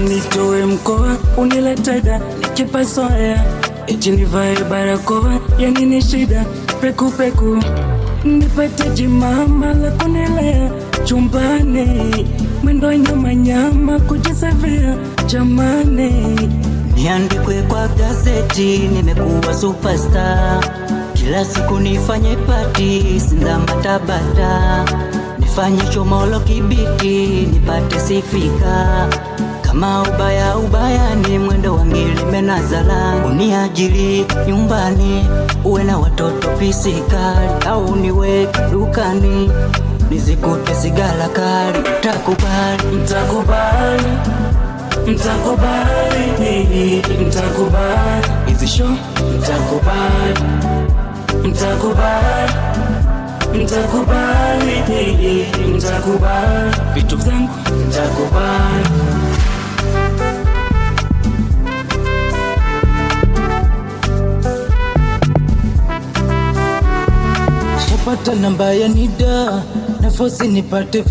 nitoe mkoa unileteda nikipasoya, eti nivae barakoa ya nini shida peku peku, nipate jimama la kunilea chumbani, mwendo nyama nyama kujisevia jamani. Niandikwe kwa gazeti nimekuwa superstar, kila siku nifanye party sinza matabata, nifanye chomolo kibiti nipate sifika, kama ubaya ni mwendo wangili menazala, uniajiri nyumbani uwe na watoto pisikali, au niweke dukani nizikute sigala kali. Mtakubali, mtakubali, mtakubali, mtakubali hizi show, mtakubali, mtakubali, mtakubali, mtakubali vitu vyangu, mtakubali. Shapata namba ya NIDA, nafosi nipate